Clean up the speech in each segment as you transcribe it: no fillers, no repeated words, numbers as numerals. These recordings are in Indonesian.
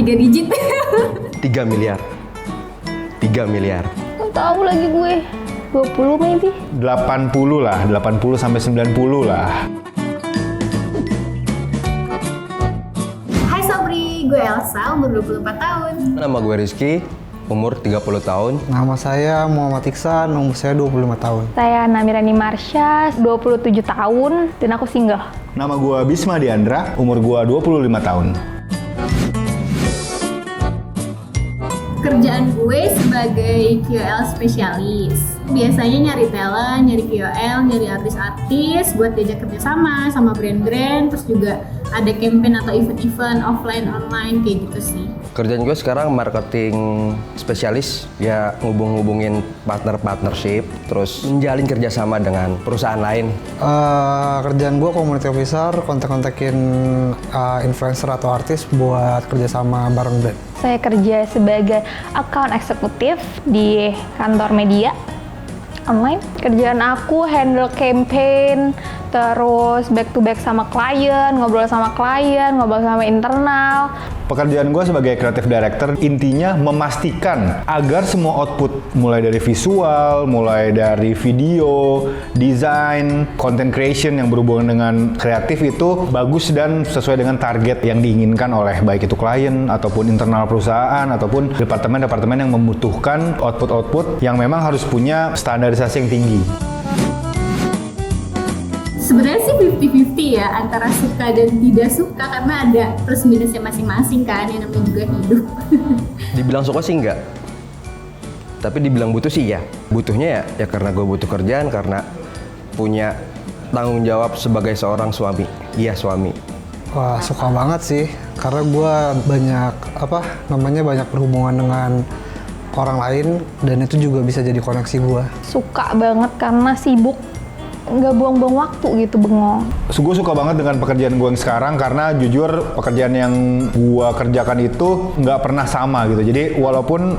3 digit. 3 miliar. 3 miliar. Nggak tahu lagi gue. 20 maybe. 80 lah, 80 sampai 90 lah. Hai Sobri, gue Elsa, umur 24 tahun. Nama gue Rizky, umur 30 tahun. Nama saya Muhammad Iksan, umur saya 25 tahun. Saya Namirani Marsha, 27 tahun, dan aku single. Nama gue Bisma Diandra, umur gue 25 tahun. Kerjaan gue sebagai KOL spesialis. Biasanya nyari talent, nyari KOL, nyari artis-artis buat diajak kerjasama sama brand-brand, terus juga ada campaign atau event-event offline, online, kayak gitu sih. Kerjaan gue sekarang marketing spesialis, ya ngubung-ngubungin partnership, terus menjalin kerjasama dengan perusahaan lain. Kerjaan gue community officer, kontak-kontakin influencer atau artis buat kerjasama bareng brand. Saya kerja sebagai account eksekutif di kantor media online. Kerjaan aku handle campaign, terus back to back sama klien, ngobrol sama internal. Pekerjaan gue sebagai creative director intinya memastikan agar semua output mulai dari visual, mulai dari video, desain, content creation yang berhubungan dengan kreatif itu bagus dan sesuai dengan target yang diinginkan oleh baik itu klien ataupun internal perusahaan ataupun departemen-departemen yang membutuhkan output-output yang memang harus punya standarisasi yang tinggi. Sebenarnya sih 50-50 ya, antara suka dan tidak suka karena ada plus minusnya masing-masing kan, yang namanya juga hidup. Dibilang suka sih enggak, tapi dibilang butuh sih ya. Butuhnya ya karena gue butuh kerjaan, karena punya tanggung jawab sebagai seorang suami. Iya, suami. Wah, suka banget sih, karena gue banyak berhubungan dengan orang lain dan itu juga bisa jadi koneksi gue. Suka banget karena sibuk, nggak buang-buang waktu gitu, bengong. Gue suka banget dengan pekerjaan gue yang sekarang karena jujur pekerjaan yang gue kerjakan itu nggak pernah sama gitu. Jadi walaupun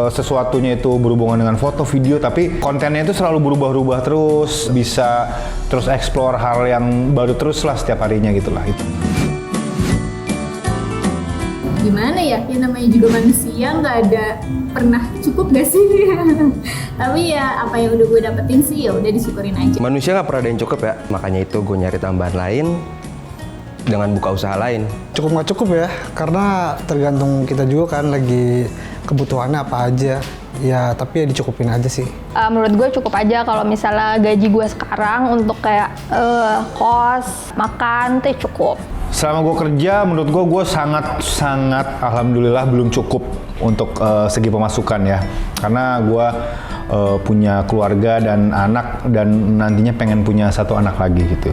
sesuatunya itu berhubungan dengan foto, video, tapi kontennya itu selalu berubah-ubah terus, bisa terus explore hal yang baru terus lah setiap harinya gitulah itu. Gimana ya, yang namanya juga manusia nggak ada pernah cukup gak sih? Tapi ya apa yang udah gue dapetin sih ya udah disyukurin aja. Manusia nggak pernah ada yang cukup ya, makanya itu gue nyari tambahan lain dengan buka usaha lain. Cukup nggak cukup ya, karena tergantung kita juga kan lagi kebutuhannya apa aja. Ya tapi ya dicukupin aja sih. Menurut gue cukup aja kalau misalnya gaji gue sekarang untuk kayak kos, makan tuh cukup. Selama gue kerja, menurut gue sangat alhamdulillah belum cukup untuk segi pemasukan ya. Karena gue punya keluarga dan anak dan nantinya pengen punya 1 anak lagi gitu.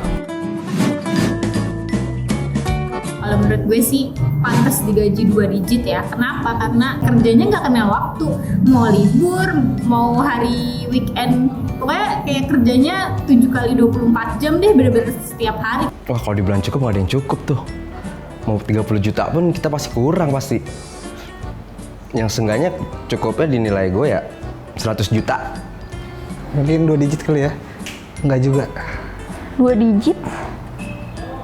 Kalau menurut gue sih pantas digaji 2 digit ya. Kenapa? Karena kerjanya nggak kenal waktu. Mau libur, mau hari weekend, pokoknya kayak kerjanya 7 kali 24 jam deh, bener-bener setiap hari. Wah, kalau dibilang cukup nggak ada yang cukup tuh. Mau 30 juta pun kita pasti kurang pasti. Yang seenggaknya cukupnya dinilai gue ya 100 juta. Mungkin 2 digit kali ya? Nggak juga. 2 digit?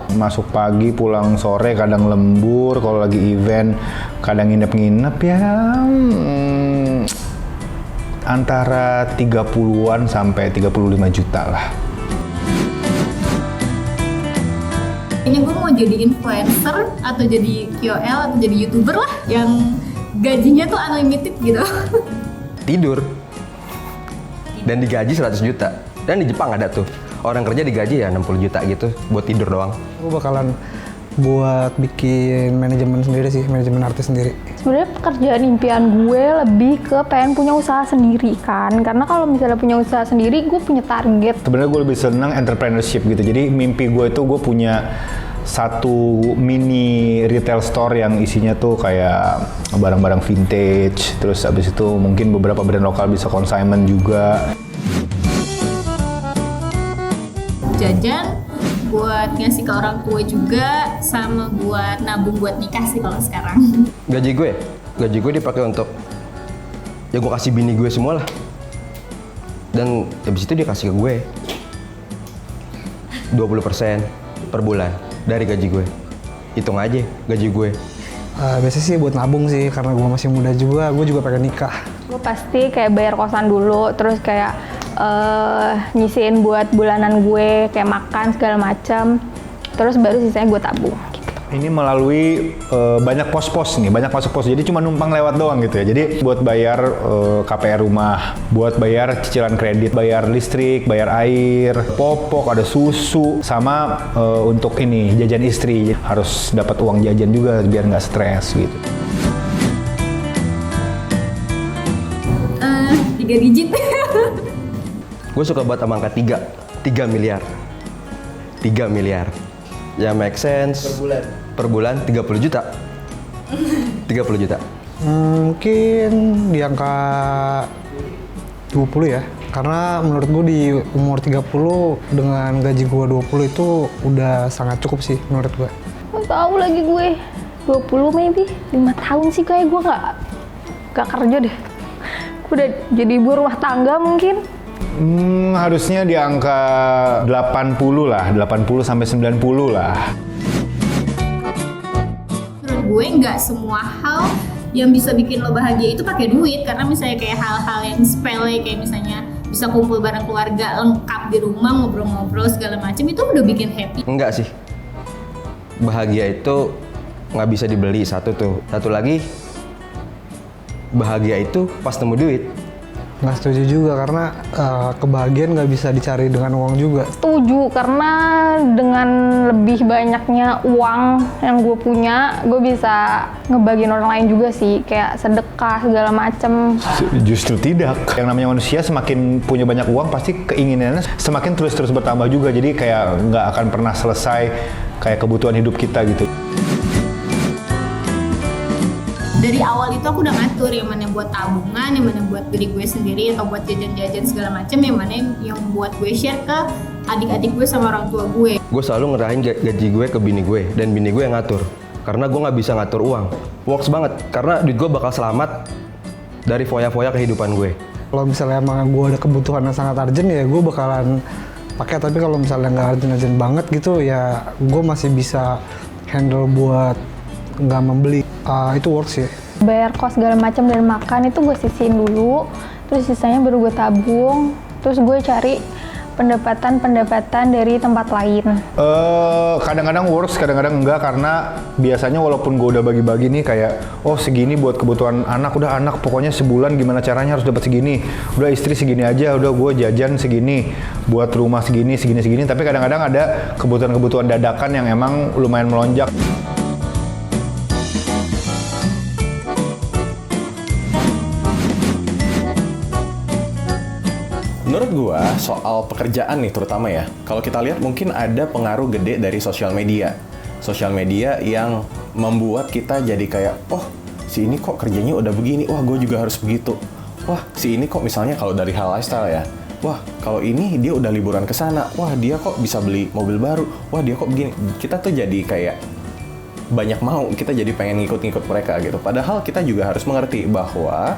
Masuk pagi, pulang sore, kadang lembur, kalau lagi event, kadang nginep-nginep ya antara 30-an sampai 35 juta lah. Kayaknya gue mau jadi influencer atau jadi KOL atau jadi YouTuber lah yang gajinya tuh unlimited gitu. Tidur dan digaji 100 juta. Dan di Jepang ada tuh orang kerja digaji ya 60 juta gitu buat tidur doang. Gue bakalan buat bikin manajemen sendiri sih, manajemen artis sendiri. Sebenarnya pekerjaan impian gue lebih ke pengen punya usaha sendiri kan. Karena kalau misalnya punya usaha sendiri, gue punya target. Sebenarnya gue lebih senang entrepreneurship gitu. Jadi mimpi gue itu gue punya satu mini retail store yang isinya tuh kayak barang-barang vintage. Terus abis itu mungkin beberapa brand lokal bisa consignment juga. Jajan buat ngasih ke orang tua juga, sama buat nabung buat nikah sih kalau sekarang. Gaji gue dipakai untuk ya gue kasih bini gue semua lah. Dan habis itu dia kasih ke gue 20% per bulan dari gaji gue. Hitung aja gaji gue Biasanya sih buat nabung sih, karena gue masih muda juga, gue juga pengen nikah. Gue pasti kayak bayar kosan dulu, terus kayak nyisiin buat bulanan gue, kayak makan segala macam, terus baru sisanya gue tabung. Gitu. Ini melalui banyak pos-pos nih, banyak pos-pos. Jadi cuma numpang lewat doang gitu ya. Jadi buat bayar KPR rumah, buat bayar cicilan kredit, bayar listrik, bayar air, popok, ada susu, sama untuk ini jajan istri. Harus dapat uang jajan juga biar nggak stres gitu. 3 digit. Gue suka banget sama angka 3 miliar. 3 miliar. Ya make sense. Per bulan 30 juta. 30 juta. Mungkin di angka 20 ya. Karena menurut gue di umur 30 dengan gaji gue 20 itu udah sangat cukup sih menurut gue. Gak tahu lagi gue 20 maybe 5 tahun sih kayak gue gak kerja deh. Gue udah jadi ibu rumah tangga mungkin. Harusnya di angka 80 lah, 80 sampai 90 lah. Menurut gue nggak semua hal yang bisa bikin lo bahagia itu pakai duit, karena misalnya kayak hal-hal yang sepele kayak misalnya bisa kumpul bareng keluarga lengkap di rumah, ngobrol-ngobrol segala macam, itu udah bikin happy. Enggak sih. Bahagia itu nggak bisa dibeli, satu tuh. Satu lagi, bahagia itu pas nemu duit. Nggak setuju juga karena kebahagiaan nggak bisa dicari dengan uang juga. Setuju, karena dengan lebih banyaknya uang yang gue punya, gue bisa ngebagiin orang lain juga sih, kayak sedekah segala macem. Justru tidak. Yang namanya manusia semakin punya banyak uang pasti keinginannya semakin terus bertambah juga. Jadi kayak nggak akan pernah selesai kayak kebutuhan hidup kita gitu. Dari awal itu aku udah ngatur yang mana buat tabungan, yang mana buat diri gue sendiri atau buat jajan-jajan segala macam, yang mana yang buat gue share ke adik-adik gue sama orang tua gue. Gue selalu ngerahin gaji gue ke bini gue, dan bini gue yang ngatur. Karena gue nggak bisa ngatur uang. Works banget, karena duit gue bakal selamat dari foya-foya kehidupan gue. Kalau misalnya emang gue ada kebutuhan yang sangat urgent ya gue bakalan pakai, tapi kalau misalnya nggak urgent banget gitu ya gue masih bisa handle buat nggak membeli. Itu works sih. Bayar kos segala macam dan makan itu gue sisihin dulu, terus sisanya baru gue tabung, terus gue cari pendapatan dari tempat lain. Kadang-kadang works, kadang-kadang enggak, karena biasanya walaupun gue udah bagi-bagi nih kayak segini buat kebutuhan anak, udah anak pokoknya sebulan gimana caranya harus dapat segini, udah istri segini aja, udah gue jajan segini, buat rumah segini, tapi kadang-kadang ada kebutuhan-kebutuhan dadakan yang emang lumayan melonjak. Menurut gua soal pekerjaan nih terutama ya, kalau kita lihat mungkin ada pengaruh gede dari sosial media. Sosial media yang membuat kita jadi kayak, si ini kok kerjanya udah begini, wah gue juga harus begitu. Wah si ini kok misalnya kalau dari hal lifestyle ya, wah kalau ini dia udah liburan ke sana, wah dia kok bisa beli mobil baru, wah dia kok begini. Kita tuh jadi kayak banyak mau, kita jadi pengen ngikut-ngikut mereka gitu. Padahal kita juga harus mengerti bahwa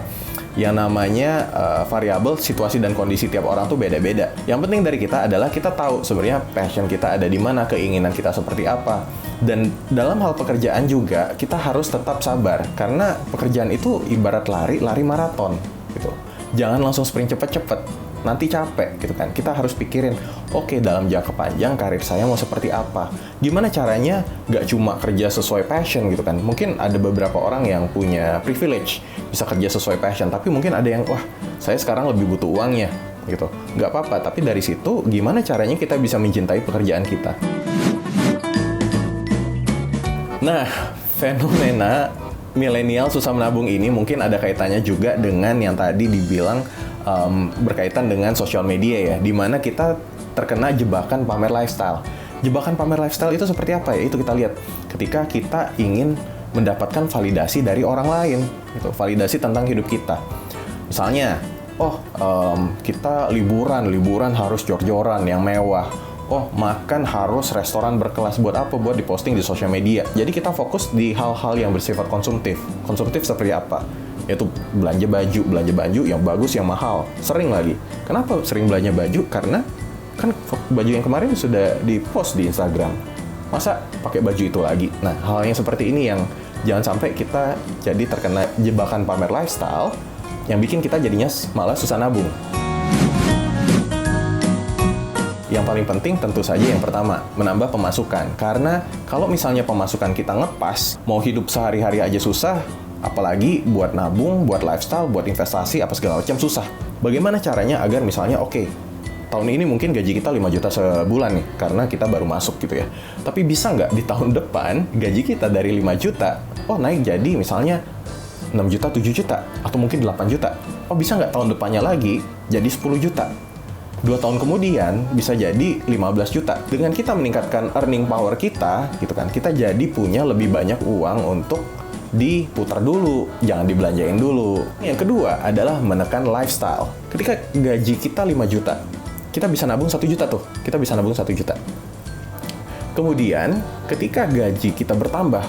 yang namanya variabel situasi dan kondisi tiap orang tuh beda-beda. Yang penting dari kita adalah kita tahu sebenarnya passion kita ada di mana, keinginan kita seperti apa. Dan dalam hal pekerjaan juga kita harus tetap sabar, karena pekerjaan itu ibarat lari maraton gitu. Jangan langsung sprint cepet-cepet, nanti capek gitu kan. Kita harus pikirin, oke, dalam jangka panjang karir saya mau seperti apa, gimana caranya nggak cuma kerja sesuai passion gitu kan. Mungkin ada beberapa orang yang punya privilege bisa kerja sesuai passion, tapi mungkin ada yang saya sekarang lebih butuh uangnya gitu. Nggak apa-apa, tapi dari situ gimana caranya kita bisa mencintai pekerjaan kita. Nah, fenomena milenial susah menabung ini mungkin ada kaitannya juga dengan yang tadi dibilang berkaitan dengan sosial media ya, dimana kita terkena jebakan pamer lifestyle. Jebakan pamer lifestyle itu seperti apa ya? Itu kita lihat ketika kita ingin mendapatkan validasi dari orang lain, gitu. Validasi tentang hidup kita. Misalnya, kita liburan harus jor-joran yang mewah. Makan harus restoran berkelas. Buat apa? Buat diposting di sosial media. Jadi kita fokus di hal-hal yang bersifat konsumtif. Konsumtif seperti apa? Yaitu belanja baju yang bagus, yang mahal. Sering lagi. Kenapa sering belanja baju? Karena kan baju yang kemarin sudah di-post di Instagram. Masa pakai baju itu lagi? Nah, hal yang seperti ini yang Jangan sampai kita jadi terkena jebakan pamer lifestyle yang bikin kita jadinya malah susah nabung. Yang paling penting tentu saja yang pertama, menambah pemasukan. Karena kalau misalnya pemasukan kita ngepas, mau hidup sehari-hari aja susah, apalagi buat nabung, buat lifestyle, buat investasi, apa segala macam susah. Bagaimana caranya agar misalnya tahun ini mungkin gaji kita 5 juta sebulan nih, karena kita baru masuk gitu ya. Tapi bisa nggak di tahun depan gaji kita dari 5 juta, naik jadi misalnya 6 juta, 7 juta, atau mungkin 8 juta. Bisa nggak tahun depannya lagi jadi 10 juta? 2 tahun kemudian bisa jadi 15 juta. Dengan kita meningkatkan earning power kita, gitu kan, kita jadi punya lebih banyak uang untuk diputar dulu, jangan dibelanjain dulu. Yang kedua adalah menekan lifestyle. Ketika gaji kita 5 juta, kita bisa nabung 1 juta tuh. Kita bisa nabung 1 juta. Kemudian, ketika gaji kita bertambah,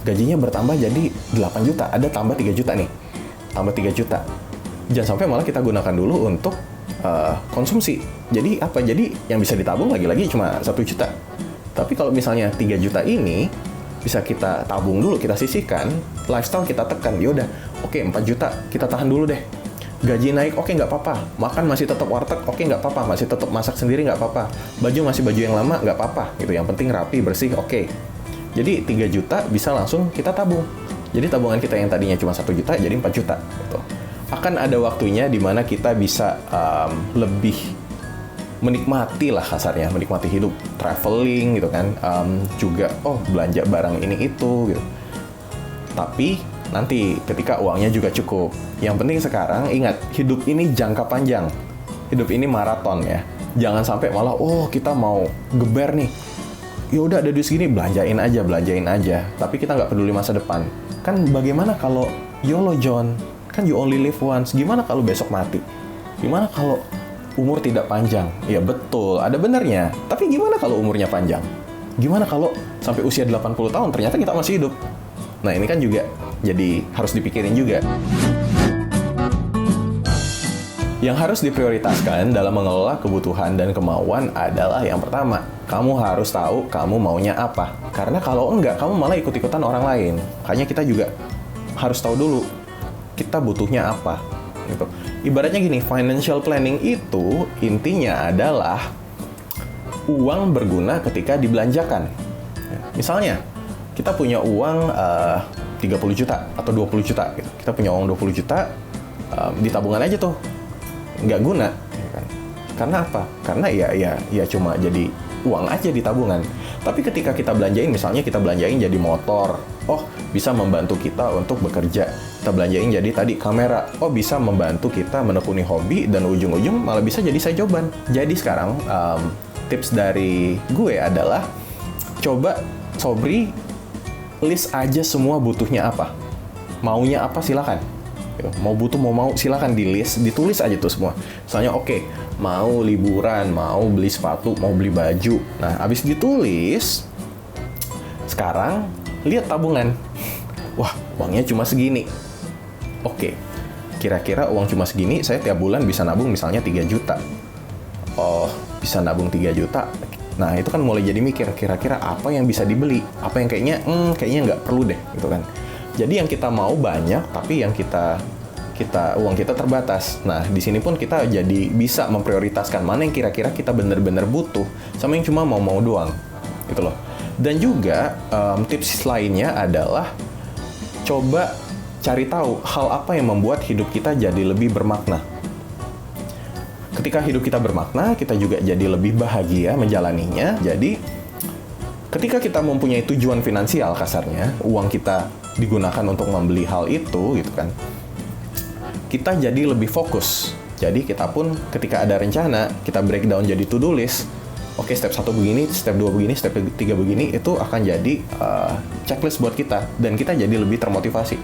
gajinya bertambah jadi 8 juta, ada tambah 3 juta nih. Tambah 3 juta. Jangan sampai malah kita gunakan dulu untuk konsumsi. Jadi apa? Jadi yang bisa ditabung lagi-lagi cuma 1 juta. Tapi kalau misalnya 3 juta ini bisa kita tabung dulu, kita sisihkan, lifestyle kita tekan. Yaudah, 4 juta kita tahan dulu deh. Gaji naik, nggak apa-apa. Makan masih tetap warteg, nggak apa-apa. Masih tetap masak sendiri, nggak apa-apa. Baju masih baju yang lama, nggak apa-apa. Gitu. Yang penting rapi, bersih, oke. Jadi 3 juta bisa langsung kita tabung. Jadi tabungan kita yang tadinya cuma 1 juta, jadi 4 juta. Gitu. Akan ada waktunya di mana kita bisa lebih menikmati lah kasarnya, menikmati hidup, traveling gitu kan, juga belanja barang ini itu gitu. Tapi nanti ketika uangnya juga cukup. Yang penting sekarang ingat, hidup ini jangka panjang, hidup ini maraton ya. Jangan sampai malah kita mau geber nih, ya udah ada duit segini, belanjain aja. Tapi kita nggak peduli masa depan. Kan bagaimana kalau YOLO John? Kan you only live once. Gimana kalau besok mati? Gimana kalau umur tidak panjang? Ya betul, ada benernya. Tapi gimana kalau umurnya panjang? Gimana kalau sampai usia 80 tahun ternyata kita masih hidup? Nah ini kan juga jadi harus dipikirin juga. Yang harus diprioritaskan dalam mengelola kebutuhan dan kemauan adalah yang pertama, kamu harus tahu kamu maunya apa. Karena kalau enggak, kamu malah ikut-ikutan orang lain. Makanya kita juga harus tahu dulu kita butuhnya apa. Gitu. Ibaratnya gini, financial planning itu intinya adalah uang berguna ketika dibelanjakan. Misalnya, kita punya uang 30 juta atau 20 juta. Gitu. Kita punya uang 20 juta, di tabungan aja tuh. Nggak guna. Karena apa? Karena ya cuma jadi uang aja di tabungan. Tapi ketika kita belanjain, misalnya kita belanjain jadi motor, bisa membantu kita untuk bekerja. Kita belanjain jadi tadi kamera, bisa membantu kita menekuni hobi, dan ujung-ujung malah bisa jadi side joban. Jadi sekarang tips dari gue adalah coba Sobri list aja semua butuhnya apa, maunya apa silakan. Mau butuh mau silakan di list, ditulis aja tuh semua. Misalnya mau liburan, mau beli sepatu, mau beli baju. Nah, abis ditulis, sekarang lihat tabungan. Wah, uangnya cuma segini. Kira-kira uang cuma segini, saya tiap bulan bisa nabung misalnya 3 juta. Bisa nabung 3 juta. Nah, itu kan mulai jadi mikir, kira-kira apa yang bisa dibeli? Apa yang kayaknya nggak perlu deh, gitu kan. Jadi yang kita mau banyak, tapi yang uang kita terbatas. Nah, di sini pun kita jadi bisa memprioritaskan mana yang kira-kira kita benar-benar butuh, sama yang cuma mau doang, gitu loh. Dan juga tips lainnya adalah coba cari tahu hal apa yang membuat hidup kita jadi lebih bermakna. Ketika hidup kita bermakna, kita juga jadi lebih bahagia menjalaninya. Jadi, ketika kita mempunyai tujuan finansial kasarnya, uang kita digunakan untuk membeli hal itu, gitu kan, kita jadi lebih fokus. Jadi kita pun ketika ada rencana, kita breakdown jadi to-do list. Step 1 begini, step 2 begini, step 3 begini, itu akan jadi checklist buat kita. Dan kita jadi lebih termotivasi.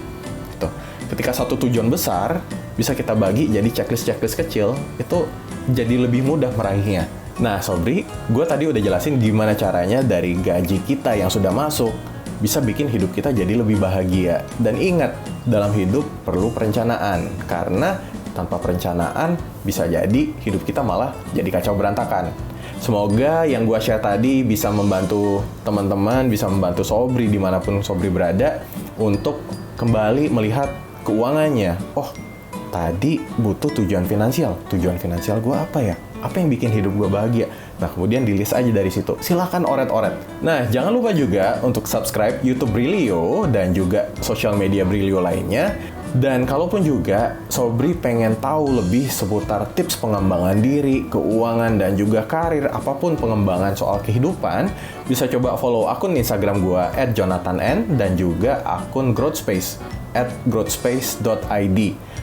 Gitu. Ketika satu tujuan besar, bisa kita bagi jadi checklist-checklist kecil, itu jadi lebih mudah meraihnya. Nah, Sobri, gue tadi udah jelasin gimana caranya dari gaji kita yang sudah masuk, bisa bikin hidup kita jadi lebih bahagia. Dan ingat, dalam hidup perlu perencanaan. Karena tanpa perencanaan, bisa jadi hidup kita malah jadi kacau berantakan. Semoga yang gua share tadi bisa membantu teman-teman, bisa membantu Sobri dimanapun Sobri berada untuk kembali melihat keuangannya. Oh, tadi butuh tujuan finansial. Tujuan finansial gua apa ya? Apa yang bikin hidup gua bahagia? Nah, kemudian di list aja dari situ. Silakan oret-oret. Nah, jangan lupa juga untuk subscribe YouTube Brilio dan juga sosial media Brilio lainnya. Dan kalaupun juga Sobri pengen tahu lebih seputar tips pengembangan diri, keuangan, dan juga karir, apapun pengembangan soal kehidupan, bisa coba follow akun Instagram gua @jonathan_n dan juga akun GrowthSpace @growthspace.id.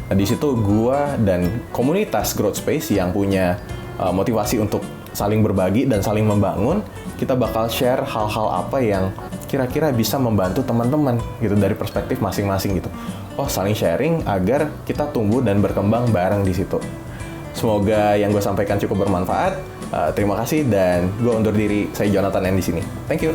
Nah, di situ gua dan komunitas GrowthSpace yang punya motivasi untuk saling berbagi dan saling membangun, kita bakal share hal-hal apa yang kira-kira bisa membantu teman-teman gitu dari perspektif masing-masing gitu. Oh, saling sharing agar kita tumbuh dan berkembang bareng di situ. Semoga yang gue sampaikan cukup bermanfaat. Terima kasih dan gue undur diri. Saya Jonathan N di sini. Thank you.